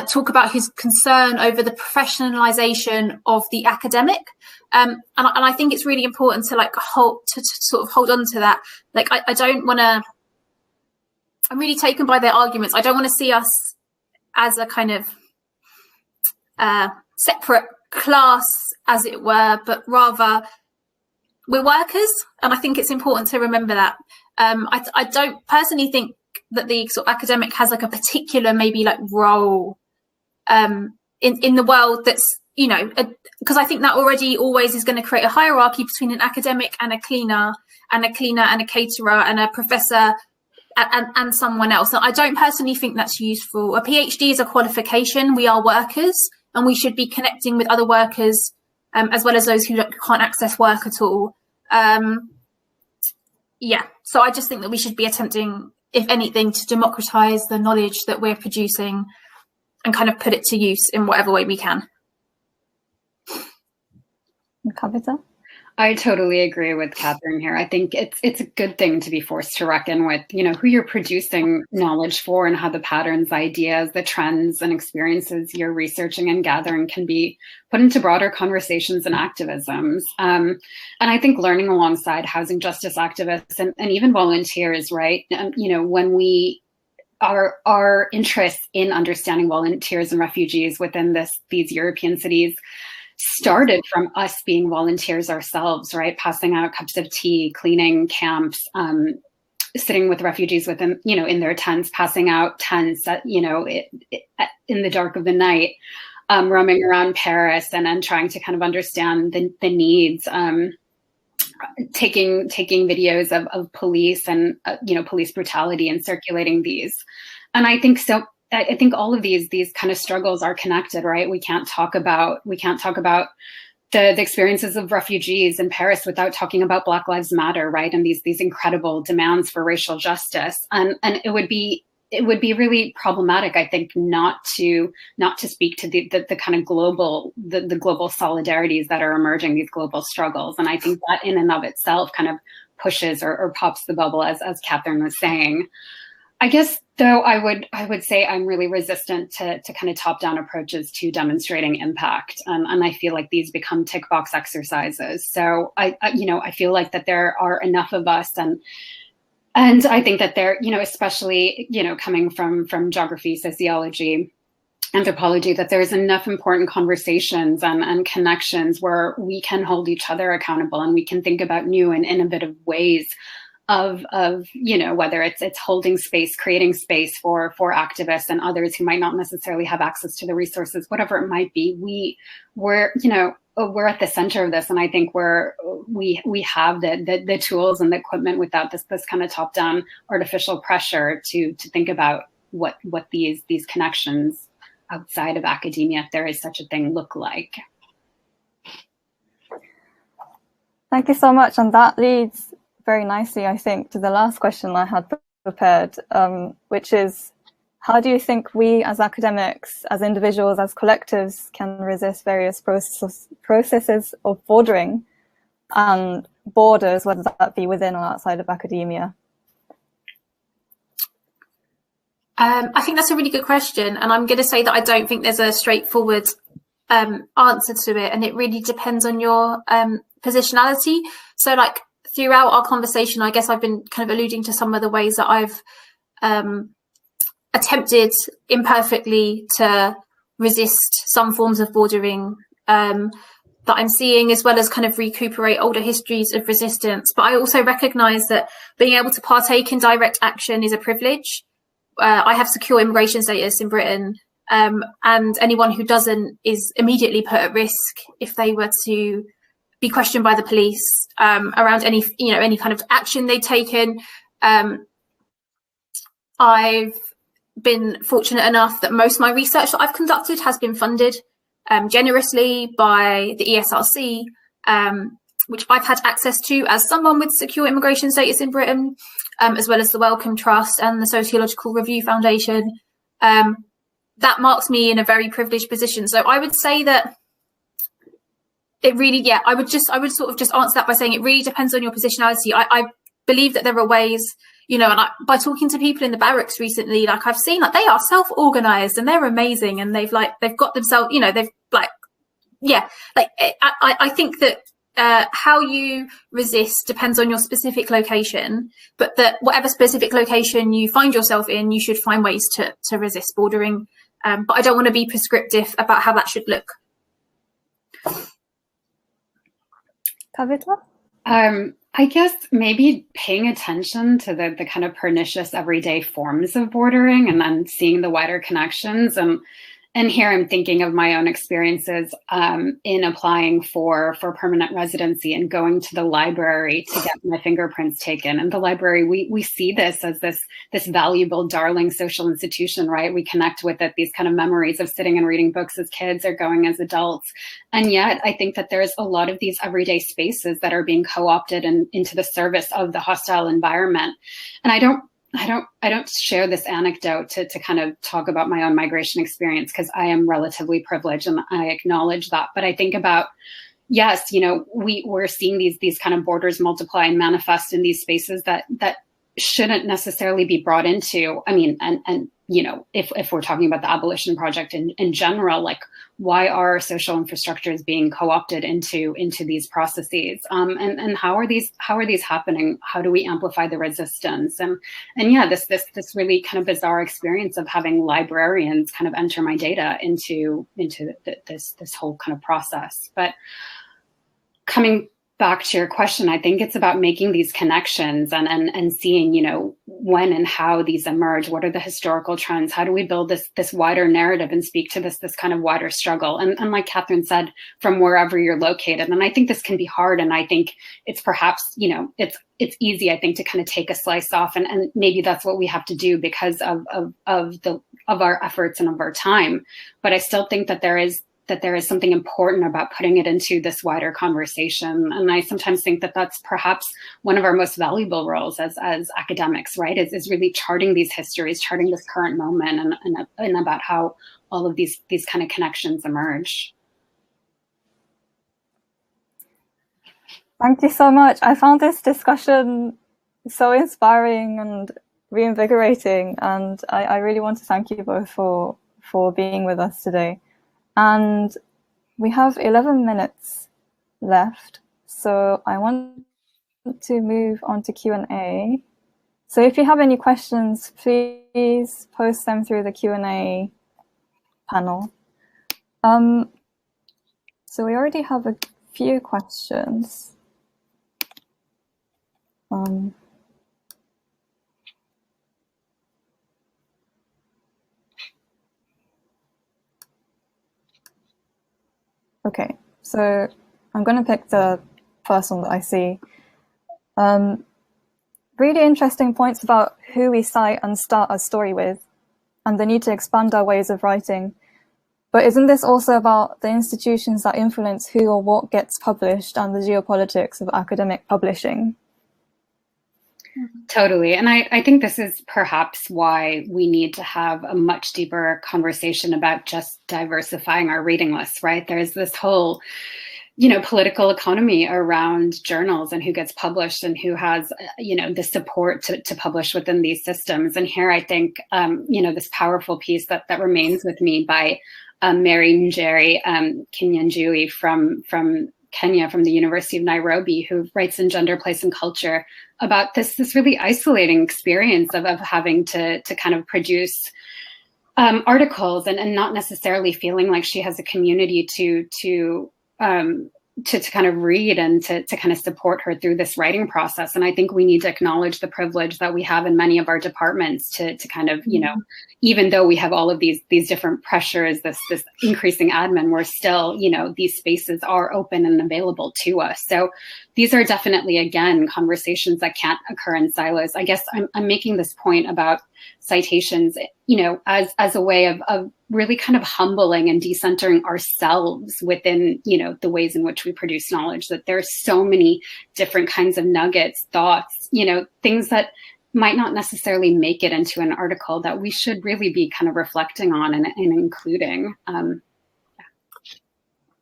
talk about his concern over the professionalization of the academic. And I think it's really important to like sort of hold on to that. Like, I don't want to, I'm really taken by their arguments. I don't want to see us as a kind of separate class, as it were, but rather we're workers. And I think it's important to remember that. I don't personally think that the sort of academic has like a particular maybe like role in the world that's because I think that already always is going to create a hierarchy between an academic and a cleaner and a caterer and a professor and someone else. And I don't personally think that's useful. A PhD is a qualification. We are workers, and we should be connecting with other workers as well as those who can't access work at all. So I just think that we should be attempting, if anything, to democratize the knowledge that we're producing and kind of put it to use in whatever way we can. Kavita? I totally agree with Kathryn here. I think it's a good thing to be forced to reckon with, who you're producing knowledge for and how the patterns, ideas, the trends and experiences you're researching and gathering can be put into broader conversations and activisms. And I think learning alongside housing justice activists and even volunteers, right? When we our interest in understanding volunteers and refugees within these European cities started from us being volunteers ourselves, right? Passing out cups of tea, cleaning camps, sitting with refugees within, in their tents, passing out tents at, in the dark of the night, roaming around Paris and trying to kind of understand the needs, taking videos of police and, police brutality and circulating these. And I think so. I think all of these kind of struggles are connected, right? We can't talk about the experiences of refugees in Paris without talking about Black Lives Matter, right? And these incredible demands for racial justice. And it would be really problematic, I think, not to speak to the kind of global solidarities that are emerging, these global struggles. And I think that in and of itself kind of pushes or pops the bubble, as Kathryn was saying. I guess, though, I would say I'm really resistant to kind of top-down approaches to demonstrating impact, and I feel like these become tick box exercises. So I feel like that there are enough of us, and I think that there, especially coming from geography, sociology, anthropology, that there's enough important conversations and connections where we can hold each other accountable and we can think about new and innovative ways of whether it's holding space, creating space for activists and others who might not necessarily have access to the resources, whatever it might be. We're at the center of this, and I think we have the tools and the equipment without this kind of top down artificial pressure to think about what these connections outside of academia, if there is such a thing, look like. Thank you so much, and that leads very nicely, I think, to the last question I had prepared, which is, how do you think we as academics, as individuals, as collectives can resist various processes of bordering and borders, whether that be within or outside of academia? I think that's a really good question. And I'm going to say that I don't think there's a straightforward answer to it. And it really depends on your positionality. So like, throughout our conversation, I guess I've been kind of alluding to some of the ways that I've attempted imperfectly to resist some forms of bordering that I'm seeing, as well as kind of recuperate older histories of resistance. But I also recognise that being able to partake in direct action is a privilege. I have secure immigration status in Britain, and anyone who doesn't is immediately put at risk if they were to be questioned by the police around any kind of action they've taken. I've been fortunate enough that most of my research that I've conducted has been funded generously by the ESRC, which I've had access to as someone with secure immigration status in Britain, as well as the Wellcome Trust and the Sociological Review Foundation. That marks me in a very privileged position. So I would say that it really, I would sort of just answer that by saying it really depends on your positionality. I believe that there are ways, and by talking to people in the barracks recently, like I've seen, like they are self-organized and they're amazing, and they've got themselves, I think that how you resist depends on your specific location, but that whatever specific location you find yourself in, you should find ways to resist bordering. But I don't want to be prescriptive about how that should look. Kavita? I guess maybe paying attention to the kind of pernicious everyday forms of bordering and then seeing the wider connections. And And here I'm thinking of my own experiences in applying for permanent residency and going to the library to get my fingerprints taken. And the library, we see this as this valuable, darling social institution, right? We connect with it, these kind of memories of sitting and reading books as kids or going as adults. And yet I think that there's a lot of these everyday spaces that are being co-opted into the service of the hostile environment. And I don't share this anecdote to kind of talk about my own migration experience, because I am relatively privileged and I acknowledge that. But I think about, yes, we're seeing these kind of borders multiply and manifest in these spaces that shouldn't necessarily be brought into. I mean, and if we're talking about the abolition project in general, like, why are social infrastructures being co-opted into these processes? And how are these happening? How do we amplify the resistance? And yeah, this really kind of bizarre experience of having librarians kind of enter my data into this whole kind of process. But coming back to your question, I think it's about making these connections and seeing, when and how these emerge. What are the historical trends? How do we build this wider narrative and speak to this kind of wider struggle? And like Kathryn said, from wherever you're located. And I think this can be hard. And I think it's perhaps, it's easy, I think, to kind of take a slice off. And maybe that's what we have to do because of our efforts and of our time. But I still think that there is something important about putting it into this wider conversation. And I sometimes think that that's perhaps one of our most valuable roles as academics, right? Is really charting these histories, charting this current moment and about how all of these kind of connections emerge. Thank you so much. I found this discussion so inspiring and reinvigorating. And I really want to thank you both for being with us today. And we have 11 minutes left, so I want to move on to Q&A. So if you have any questions, please post them through the Q&A panel. So we already have a few questions. Okay, so I'm going to pick the first one that I see. Really interesting points about who we cite and start a story with, and the need to expand our ways of writing. But isn't this also about the institutions that influence who or what gets published and the geopolitics of academic publishing? Totally. And I think this is perhaps why we need to have a much deeper conversation about just diversifying our reading lists, right? There's this whole, political economy around journals and who gets published and who has, the support to publish within these systems. And here I think, this powerful piece that remains with me by Mary Njeri Kinyanjui from Kenya, from the University of Nairobi, who writes in Gender, Place and Culture about this really isolating experience of having to kind of produce articles and not necessarily feeling like she has a community to kind of read and to kind of support her through this writing process. And I think we need to acknowledge the privilege that we have in many of our departments to kind of, even though we have all of these different pressures, this increasing admin, we're still, these spaces are open and available to us. So these are definitely, again, conversations that can't occur in silos. I guess I'm making this point about citations, as a way of really kind of humbling and decentering ourselves within, the ways in which we produce knowledge, that there's so many different kinds of nuggets, thoughts, things that might not necessarily make it into an article that we should really be kind of reflecting on and including.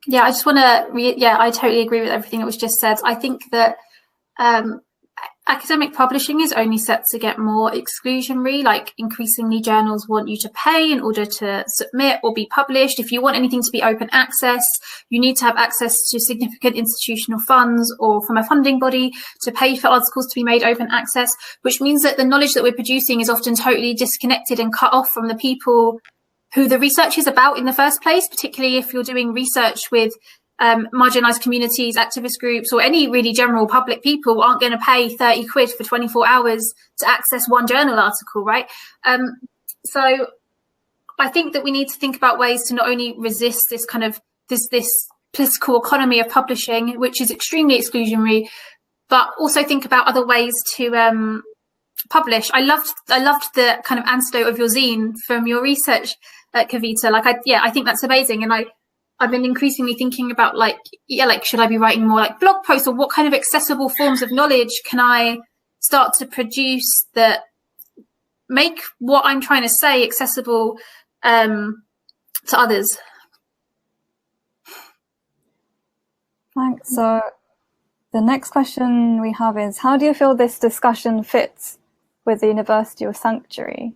Yeah, I just want to, I totally agree with everything that was just said. I think that academic publishing is only set to get more exclusionary. Like, increasingly journals want you to pay in order to submit or be published. If you want anything to be open access, you need to have access to significant institutional funds or from a funding body to pay for articles to be made open access, which means that the knowledge that we're producing is often totally disconnected and cut off from the people who the research is about in the first place, particularly if you're doing research with marginalised communities, activist groups, or any really general public people aren't going to pay 30 quid for 24 hours to access one journal article, right? So I think that we need to think about ways to not only resist this kind of this political economy of publishing, which is extremely exclusionary, but also think about other ways to publish. I loved the kind of antidote of your zine from your research, Kavita. Like, I think that's amazing, and I've been increasingly thinking about like should I be writing more like blog posts, or what kind of accessible forms of knowledge can I start to produce that make what I'm trying to say accessible to others. Thanks. So the next question we have is, how do you feel this discussion fits with the University of Sanctuary?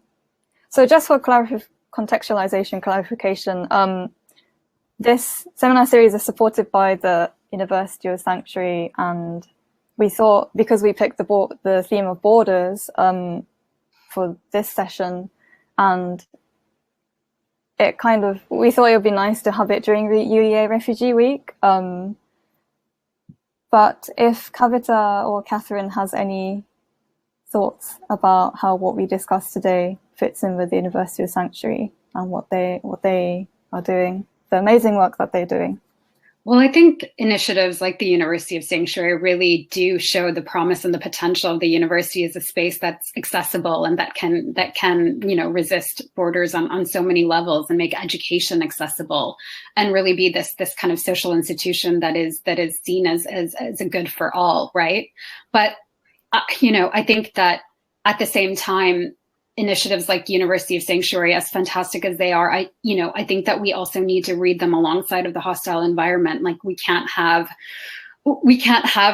So just for contextualization, clarification, this seminar series is supported by the University of Sanctuary, and we thought, because we picked the theme of borders for this session, and we thought it would be nice to have it during the UEA Refugee Week. But if Kavita or Kathryn has any thoughts about how what we discussed today fits in with the University of Sanctuary and what they are doing, the amazing work that they're doing. Well, I think initiatives like the University of Sanctuary really do show the promise and the potential of the university as a space that's accessible and that can resist borders on so many levels and make education accessible, and really be this kind of social institution that is seen as a good for all, right? But I think that at the same time, initiatives like University of Sanctuary, as fantastic as they are, I think that we also need to read them alongside of the hostile environment. Like, we can't have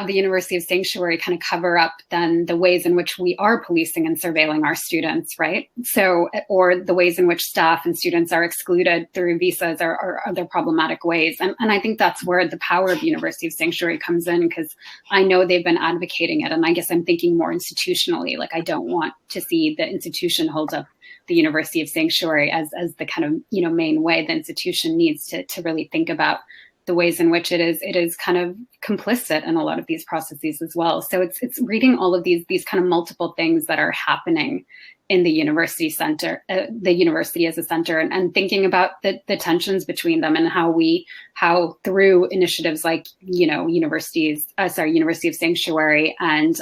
the University of Sanctuary kind of cover up then the ways in which we are policing and surveilling our students, right? So, or the ways in which staff and students are excluded through visas or other problematic ways. And I think that's where the power of University of Sanctuary comes in, because I know they've been advocating it. And I guess I'm thinking more institutionally, like, I don't want to see the institution hold up the University of Sanctuary as the kind of, main way. The institution needs to really think about the ways in which it is kind of complicit in a lot of these processes as well. So it's reading all of these kind of multiple things that are happening in the university center, the university as a center, and thinking about the tensions between them, and how through initiatives like University of Sanctuary and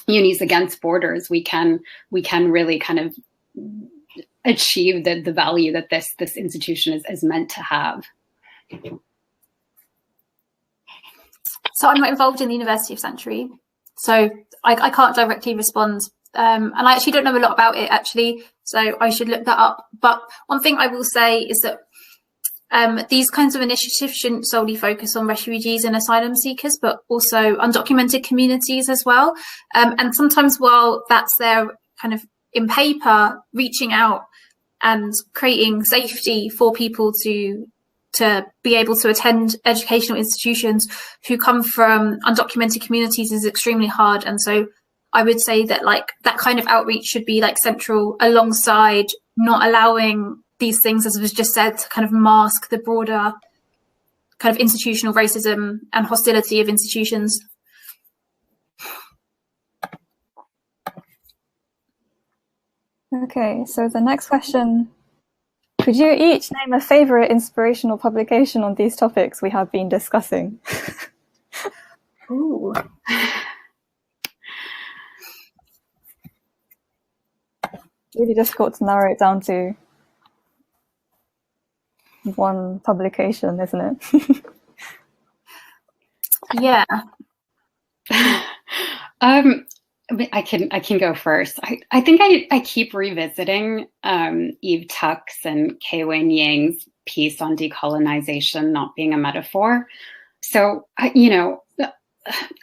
Unis Against Borders, we can really kind of achieve the value that this institution is meant to have. So I'm not involved in the University of Sanctuary, so I can't directly respond. And I actually don't know a lot about it, actually, so I should look that up. But one thing I will say is that these kinds of initiatives shouldn't solely focus on refugees and asylum seekers, but also undocumented communities as well. And sometimes, while that's there kind of in paper, reaching out and creating safety for people to be able to attend educational institutions who come from undocumented communities is extremely hard. And so I would say that that kind of outreach should be central, alongside not allowing these things, as was just said, to kind of mask the broader kind of institutional racism and hostility of institutions. Okay, so the next question: could you each name a favorite inspirational publication on these topics we have been discussing? Ooh. Really difficult to narrow it down to one publication, isn't it? Yeah. I can go first. I think I keep revisiting Eve Tuck's and Kei-Wen Yang's piece on decolonization not being a metaphor. So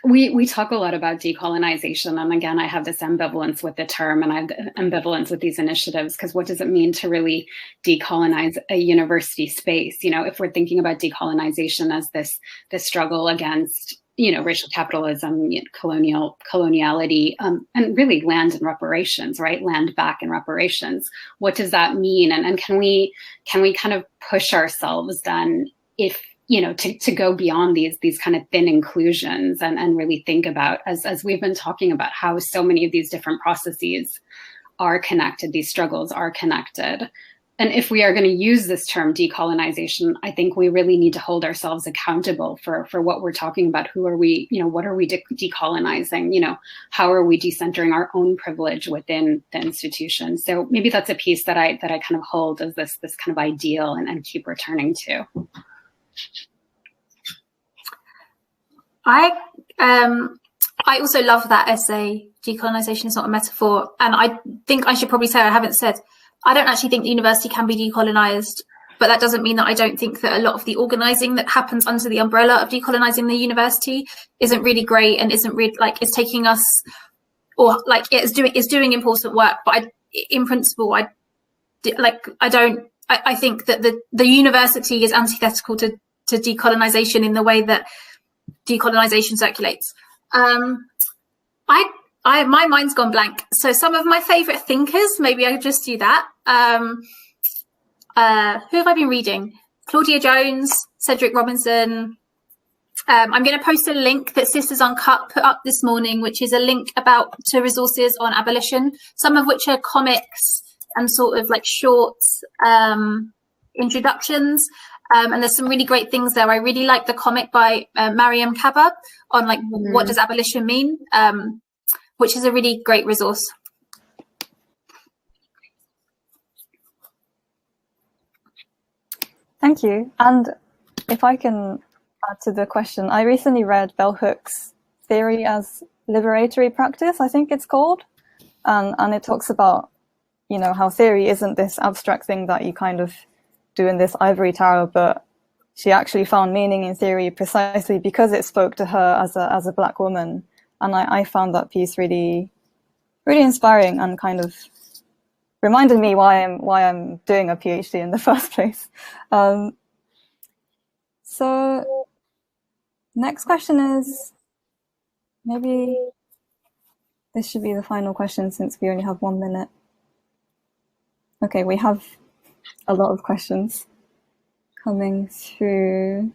we talk a lot about decolonization, and again, I have this ambivalence with the term, and I have ambivalence with these initiatives, because what does it mean to really decolonize a university space? If we're thinking about decolonization as this struggle against racial capitalism, coloniality, and really land and reparations, right? Land back and reparations. What does that mean? And can we kind of push ourselves then, if to go beyond these kind of thin inclusions, and really think about, as we've been talking about, how so many of these different processes are connected, these struggles are connected. And if we are going to use this term decolonization, I think we really need to hold ourselves accountable for what we're talking about. Who are we, what are we decolonizing? How are we decentering our own privilege within the institution? So maybe that's a piece that I kind of hold as this kind of ideal and keep returning to. I also love that essay, Decolonization is not a metaphor. And I think I should probably say, I haven't said, I don't actually think the university can be decolonized, but that doesn't mean that I don't think that a lot of the organizing that happens under the umbrella of decolonizing the university isn't really great and isn't really it's taking us, or it's doing important work. But in principle, I think that the university is antithetical to decolonization in the way that decolonization circulates. My mind's gone blank. So some of my favorite thinkers, maybe I could just do that. Who have I been reading? Claudia Jones, Cedric Robinson. I'm going to post a link that Sisters Uncut put up this morning, which is a link to resources on abolition, some of which are comics and sort of short introductions. And there's some really great things there. I really like the comic by Mariam Kaba on what does abolition mean, which is a really great resource. Thank you. And if I can add to the question, I recently read Bell Hook's Theory as Liberatory Practice, I think it's called. And it talks about, how theory isn't this abstract thing that you kind of do in this ivory tower, but she actually found meaning in theory precisely because it spoke to her as a Black woman. And I found that piece really, really inspiring and kind of reminded me why I'm doing a PhD in the first place. So next question is, maybe this should be the final question since we only have 1 minute. Okay, we have a lot of questions coming through.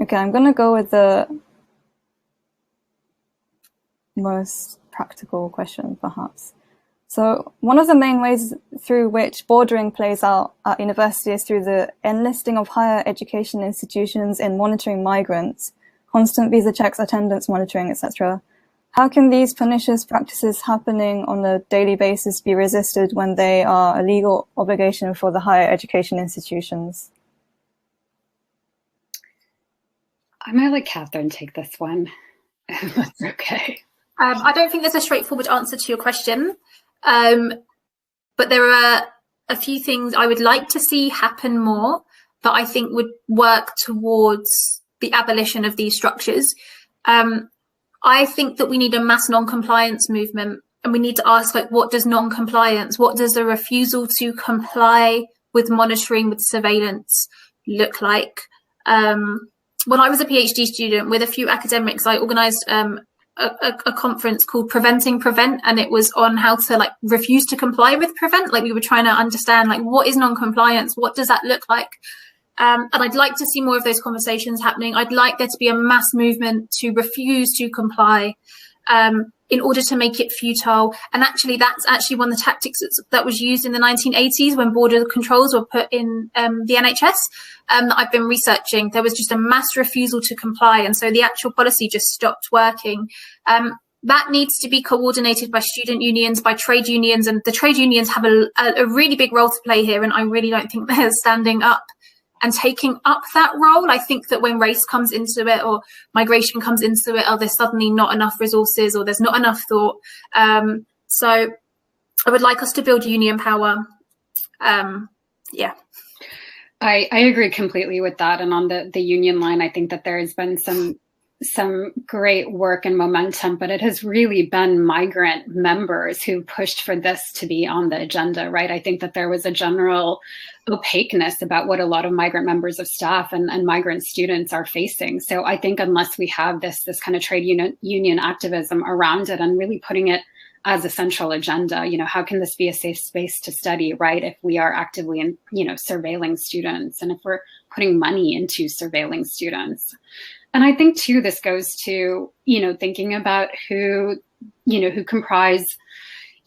Okay, I'm going to go with the most practical question, perhaps. So one of the main ways through which bordering plays out at university is through the enlisting of higher education institutions in monitoring migrants, constant visa checks, attendance monitoring, etc. How can these pernicious practices happening on a daily basis be resisted when they are a legal obligation for the higher education institutions? I might let Kathryn take this one. That's okay. I don't think there's a straightforward answer to your question, but there are a few things I would like to see happen more that I think would work towards the abolition of these structures. I think that we need a mass non-compliance movement, and we need to ask, what does non-compliance, what does the refusal to comply with monitoring, with surveillance look like? When I was a PhD student with a few academics, I organised a conference called Preventing Prevent, and it was on how to refuse to comply with prevent. We were trying to understand what is non-compliance, what does that look like? And I'd like to see more of those conversations happening. I'd like there to be a mass movement to refuse to comply in order to make it futile. And actually, that's actually one of the tactics that was used in the 1980s when border controls were put in the NHS that I've been researching. There was just a mass refusal to comply. And so the actual policy just stopped working. That needs to be coordinated by student unions, by trade unions. And the trade unions have a really big role to play here. And I really don't think they're standing up and taking up that role. I think that when race comes into it or migration comes into it, there's suddenly not enough resources or there's not enough thought. So I would like us to build union power. Yeah. I agree completely with that. And on the union line, I think that there has been some great work and momentum, but it has really been migrant members who pushed for this to be on the agenda, right? I think that there was a general opaqueness about what a lot of migrant members of staff and migrant students are facing. So I think unless we have this kind of trade union activism around it and really putting it as a central agenda. How can this be a safe space to study, right? If we are actively surveilling students, and if we're putting money into surveilling students. And I think too, this goes to, thinking about who comprise,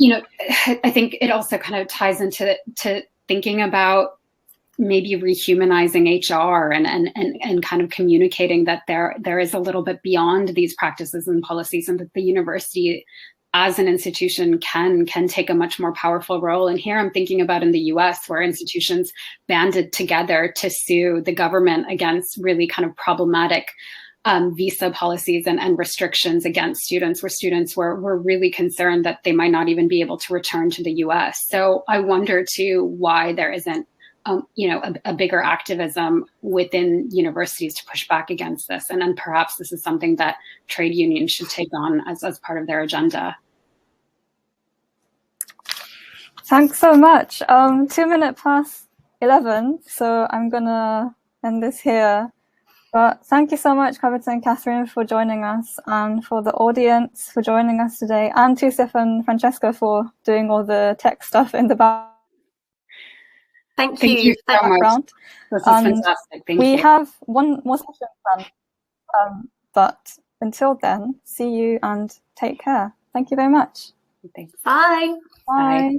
I think it also kind of ties into thinking about maybe rehumanizing HR and kind of communicating that there is a little bit beyond these practices and policies, and that the university as an institution can take a much more powerful role. And here I'm thinking about in the US, where institutions banded together to sue the government against really kind of problematic visa policies and restrictions against students, where students were really concerned that they might not even be able to return to the US. So I wonder too why there isn't a bigger activism within universities to push back against this. And then perhaps this is something that trade unions should take on as part of their agenda. Thanks so much. 2 minutes past 11, so I'm gonna end this here. But thank you so much, Kavita and Kathryn, for joining us, and for the audience for joining us today, and Touseef and Francesca for doing all the tech stuff in the background. Thank you so much. This is fantastic. Thank you. We have one more session planned, but until then, see you and take care. Thank you very much. Thanks. Bye. Bye.